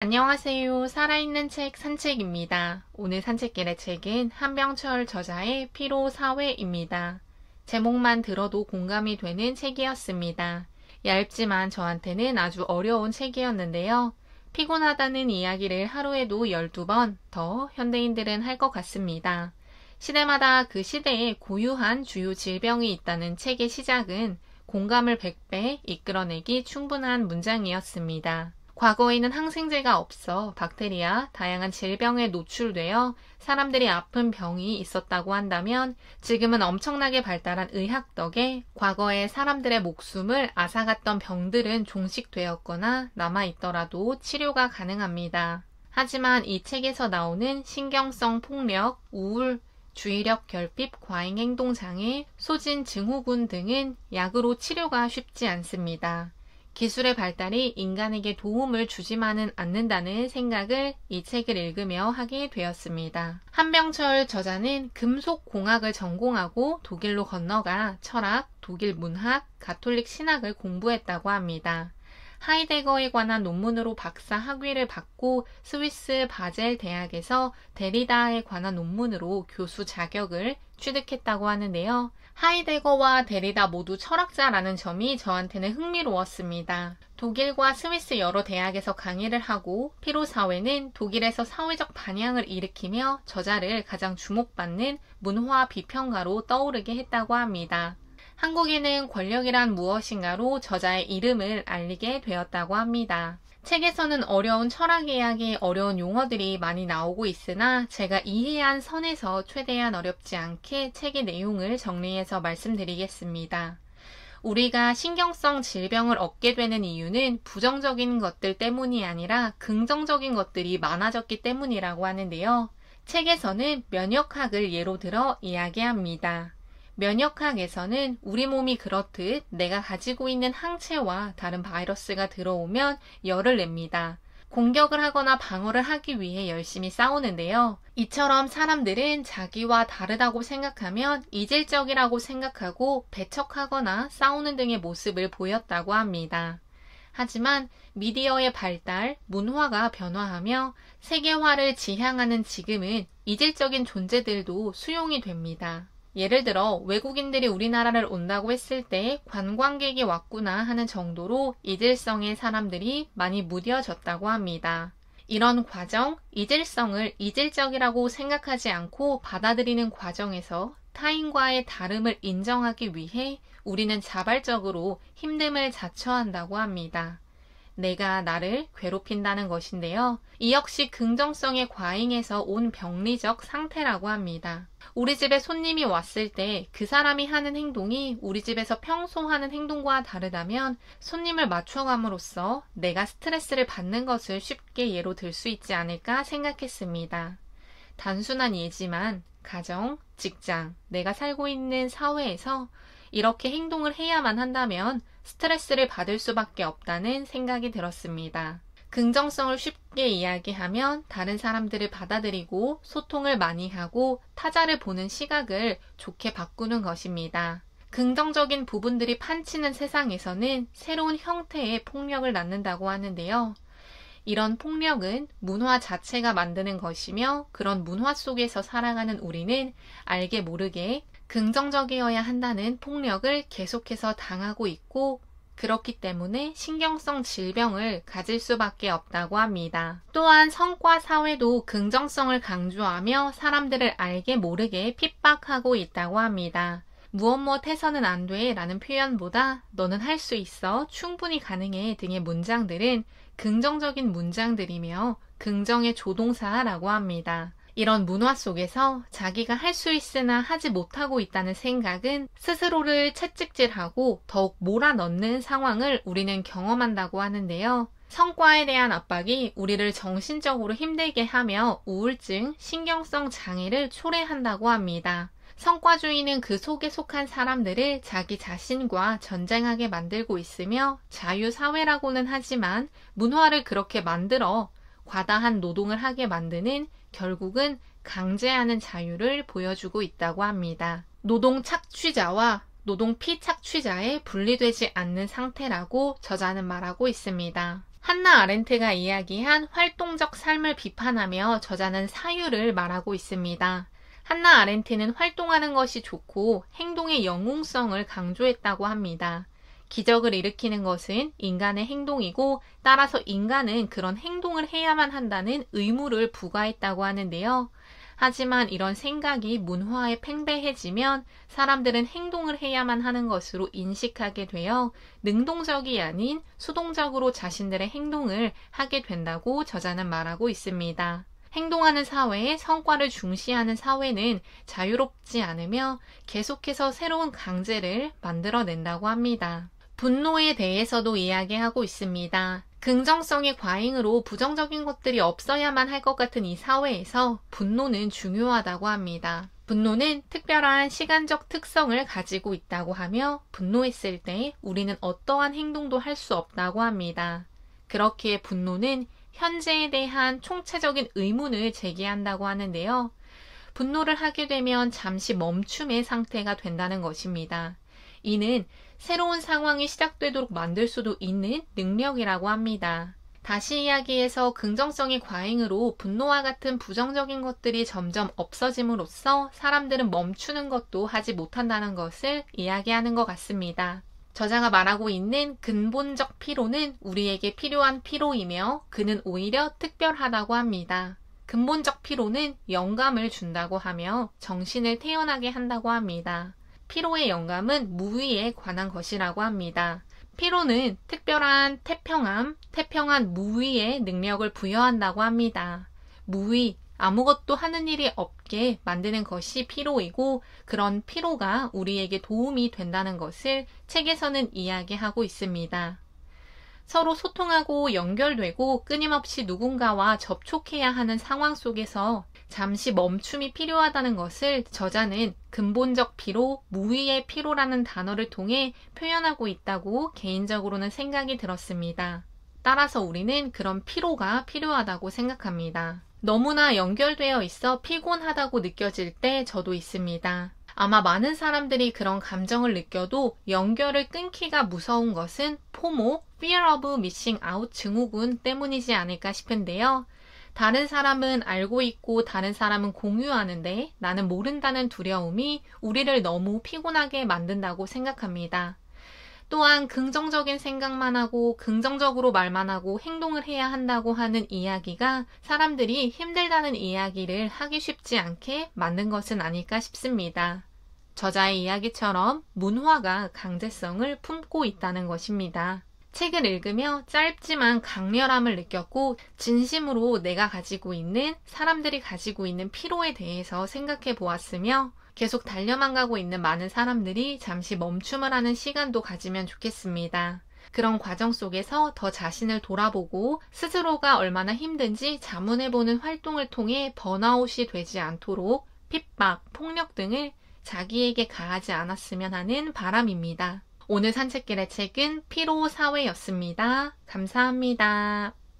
안녕하세요. 살아있는 책 산책입니다. 오늘 산책길의 책은 한병철 저자의 피로사회입니다. 제목만 들어도 공감이 되는 책이었습니다. 얇지만 저한테는 아주 어려운 책이었는데요. 피곤하다는 이야기를 하루에도 12번 더 현대인들은 할 것 같습니다. 시대마다 그 시대에 고유한 주요 질병이 있다는 책의 시작은 공감을 100배 이끌어내기 충분한 문장이었습니다. 과거에는 항생제가 없어 박테리아, 다양한 질병에 노출되어 사람들이 아픈 병이 있었다고 한다면 지금은 엄청나게 발달한 의학 덕에 과거에 사람들의 목숨을 앗아갔던 병들은 종식되었거나 남아있더라도 치료가 가능합니다. 하지만 이 책에서 나오는 신경성 폭력, 우울, 주의력 결핍, 과잉행동장애, 소진 증후군 등은 약으로 치료가 쉽지 않습니다. 기술의 발달이 인간에게 도움을 주지만은 않는다는 생각을 이 책을 읽으며 하게 되었습니다. 한병철 저자는 금속공학을 전공하고 독일로 건너가 철학, 독일 문학, 가톨릭 신학을 공부했다고 합니다. 하이데거에 관한 논문으로 박사 학위를 받고 스위스 바젤 대학에서 데리다에 관한 논문으로 교수 자격을 취득했다고 하는데요. 하이데거와 데리다 모두 철학자라는 점이 저한테는 흥미로웠습니다. 독일과 스위스 여러 대학에서 강의를 하고 피로사회는 독일에서 사회적 반향을 일으키며 저자를 가장 주목받는 문화 비평가로 떠오르게 했다고 합니다. 한국에는 권력이란 무엇인가로 저자의 이름을 알리게 되었다고 합니다. 책에서는 어려운 철학 이야기의 어려운 용어들이 많이 나오고 있으나 제가 이해한 선에서 최대한 어렵지 않게 책의 내용을 정리해서 말씀드리겠습니다. 우리가 신경성 질병을 얻게 되는 이유는 부정적인 것들 때문이 아니라 긍정적인 것들이 많아졌기 때문이라고 하는데요. 책에서는 면역학을 예로 들어 이야기합니다. 면역학에서는 우리 몸이 그렇듯 내가 가지고 있는 항체와 다른 바이러스가 들어오면 열을 냅니다. 공격을 하거나 방어를 하기 위해 열심히 싸우는데요. 이처럼 사람들은 자기와 다르다고 생각하면 이질적이라고 생각하고 배척하거나 싸우는 등의 모습을 보였다고 합니다. 하지만 미디어의 발달, 문화가 변화하며 세계화를 지향하는 지금은 이질적인 존재들도 수용이 됩니다. 예를 들어 외국인들이 우리나라를 온다고 했을 때 관광객이 왔구나 하는 정도로 이질성의 사람들이 많이 무뎌졌다고 합니다. 이런 과정, 이질성을 이질적이라고 생각하지 않고 받아들이는 과정에서 타인과의 다름을 인정하기 위해 우리는 자발적으로 힘듦을 자처한다고 합니다. 내가 나를 괴롭힌다는 것인데요. 이 역시 긍정성의 과잉에서 온 병리적 상태라고 합니다. 우리 집에 손님이 왔을 때 그 사람이 하는 행동이 우리 집에서 평소 하는 행동과 다르다면 손님을 맞춰감으로써 내가 스트레스를 받는 것을 쉽게 예로 들 수 있지 않을까 생각했습니다. 단순한 예지만 가정, 직장, 내가 살고 있는 사회에서 이렇게 행동을 해야만 한다면 스트레스를 받을 수밖에 없다는 생각이 들었습니다. 긍정성을 쉽게 이야기하면 다른 사람들을 받아들이고 소통을 많이 하고 타자를 보는 시각을 좋게 바꾸는 것입니다. 긍정적인 부분들이 판치는 세상에서는 새로운 형태의 폭력을 낳는다고 하는데요. 이런 폭력은 문화 자체가 만드는 것이며 그런 문화 속에서 살아가는 우리는 알게 모르게 긍정적이어야 한다는 폭력을 계속해서 당하고 있고 그렇기 때문에 신경성 질병을 가질 수밖에 없다고 합니다. 또한 성과 사회도 긍정성을 강조하며 사람들을 알게 모르게 핍박하고 있다고 합니다. 무엇 해서는 안 돼 라는 표현보다 너는 할 수 있어, 충분히 가능해 등의 문장들은 긍정적인 문장들이며 긍정의 조동사라고 합니다. 이런 문화 속에서 자기가 할 수 있으나 하지 못하고 있다는 생각은 스스로를 채찍질하고 더욱 몰아넣는 상황을 우리는 경험한다고 하는데요. 성과에 대한 압박이 우리를 정신적으로 힘들게 하며 우울증, 신경성 장애를 초래한다고 합니다. 성과주의는 그 속에 속한 사람들을 자기 자신과 전쟁하게 만들고 있으며 자유사회라고는 하지만 문화를 그렇게 만들어 과다한 노동을 하게 만드는 결국은 강제하는 자유를 보여주고 있다고 합니다. 노동 착취자와 노동 피착취자에 분리되지 않는 상태라고 저자는 말하고 있습니다. 한나 아렌트가 이야기한 활동적 삶을 비판하며 저자는 사유를 말하고 있습니다. 한나 아렌트는 활동하는 것이 좋고 행동의 영웅성을 강조했다고 합니다. 기적을 일으키는 것은 인간의 행동이고 따라서 인간은 그런 행동을 해야만 한다는 의무를 부과했다고 하는데요. 하지만 이런 생각이 문화에 팽배해지면 사람들은 행동을 해야만 하는 것으로 인식하게 되어 능동적이 아닌 수동적으로 자신들의 행동을 하게 된다고 저자는 말하고 있습니다. 행동하는 사회에 성과를 중시하는 사회는 자유롭지 않으며 계속해서 새로운 강제를 만들어낸다고 합니다. 분노에 대해서도 이야기하고 있습니다. 긍정성의 과잉으로 부정적인 것들이 없어야만 할 것 같은 이 사회에서 분노는 중요하다고 합니다. 분노는 특별한 시간적 특성을 가지고 있다고 하며 분노했을 때 우리는 어떠한 행동도 할 수 없다고 합니다. 그렇기에 분노는 현재에 대한 총체적인 의문을 제기한다고 하는데요. 분노를 하게 되면 잠시 멈춤의 상태가 된다는 것입니다. 이는 새로운 상황이 시작되도록 만들 수도 있는 능력이라고 합니다. 다시 이야기해서 긍정성의 과잉으로 분노와 같은 부정적인 것들이 점점 없어짐으로써 사람들은 멈추는 것도 하지 못한다는 것을 이야기하는 것 같습니다. 저자가 말하고 있는 근본적 피로는 우리에게 필요한 피로이며 그는 오히려 특별하다고 합니다. 근본적 피로는 영감을 준다고 하며 정신을 태어나게 한다고 합니다. 피로의 영감은 무의에 관한 것이라고 합니다. 피로는 특별한 태평한 무의의 능력을 부여한다고 합니다. 무의, 아무것도 하는 일이 없게 만드는 것이 피로이고 그런 피로가 우리에게 도움이 된다는 것을 책에서는 이야기하고 있습니다. 서로 소통하고 연결되고 끊임없이 누군가와 접촉해야 하는 상황 속에서 잠시 멈춤이 필요하다는 것을 저자는 근본적 피로, 무의의 피로라는 단어를 통해 표현하고 있다고 개인적으로는 생각이 들었습니다. 따라서 우리는 그런 피로가 필요하다고 생각합니다. 너무나 연결되어 있어 피곤하다고 느껴질 때 저도 있습니다. 아마 많은 사람들이 그런 감정을 느껴도 연결을 끊기가 무서운 것은 포모, Fear of Missing Out 증후군 때문이지 않을까 싶은데요. 다른 사람은 알고 있고 다른 사람은 공유하는데 나는 모른다는 두려움이 우리를 너무 피곤하게 만든다고 생각합니다. 또한 긍정적인 생각만 하고 긍정적으로 말만 하고 행동을 해야 한다고 하는 이야기가 사람들이 힘들다는 이야기를 하기 쉽지 않게 만든 것은 아닐까 싶습니다. 저자의 이야기처럼 문화가 강제성을 품고 있다는 것입니다. 책을 읽으며 짧지만 강렬함을 느꼈고 진심으로 내가 가지고 있는 사람들이 가지고 있는 피로에 대해서 생각해 보았으며 계속 달려만 가고 있는 많은 사람들이 잠시 멈춤을 하는 시간도 가지면 좋겠습니다. 그런 과정 속에서 더 자신을 돌아보고 스스로가 얼마나 힘든지 자문해보는 활동을 통해 번아웃이 되지 않도록 핍박, 폭력 등을 자기에게 가하지 않았으면 하는 바람입니다. 오늘 산책길의 책은 피로 사회였습니다. 감사합니다.